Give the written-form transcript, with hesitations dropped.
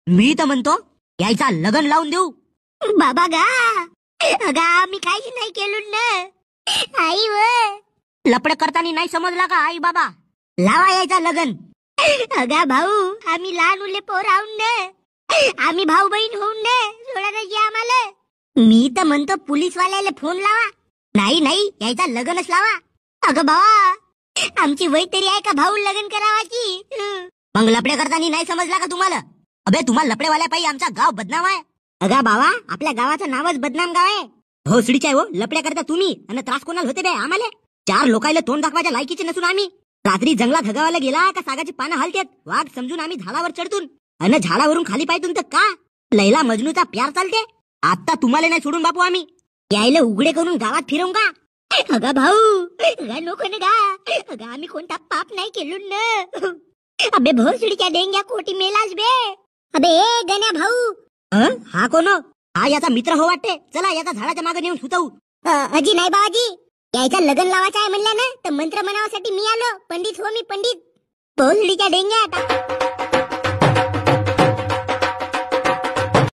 मी तर म्हणतो यायचा लग्न लावून देऊ. बाबा गा अगा मी काहीच नाही केलं ना आई व लपड करताना नाही समजला का आई बाबा? लावा यायचा लग्न. अगा भाऊ आम्ही लहान उले पोर आहोत ना, आम्ही भाऊ बहीण होऊन ना सोडा द्यायची आम्हाला. मी तर म्हणतो पोलीस वाल्याला फोन लावा. नाही नाही यायचा लग्नच लावा. अगं बाबा आमची वय तरी आहे का भाऊ लग्न करावाची? मग लपडे करताना नाही समजला का तुम्हाला? अबे तुम्हाला लपडेवाल्या पायी आमचा गाव बदनाम आहे. अगा बाबा आपल्या गावाचं नावच बदनाम गाव आहे. भोसडीचे हो लपड्या करता तुम्ही आणि त्रास कोणाला होते बे आम्हाला? 4 लोकायला तोंड दाखवायच्या लायकीचे नसून आम्ही रात्री जंगलात हगावायला गेला का सागाची पानं हलतेत वाघ समजून आम्ही झाडावर चढतून अन झाडावरून खाली पायतून तर का लैला मजनूचा प्यार चालते. आता तुम्हाला नाही सोडून बापू आम्ही. यायला उघडे करून गावात फिरवू का? अगा भाऊ अगा नको ना गा. अगा आम्ही कोणता पाप नाही केलो ना. अबे भोसडीच्या डेंग्या कोटी मेलास बे. अबे ए गण्या भाऊ. हा कोण? हा याचा मित्र हो वाटते. चला याचा झाडाच्या मागे नेऊन सुतवू. अजी नाही बाबाजी यायचा लग्न लावायचा आहे म्हणल्या ना तर मंत्र म्हणावासाठी मी आलो. पंडित हो मी पंडित. भोसडीच्या डेंग्या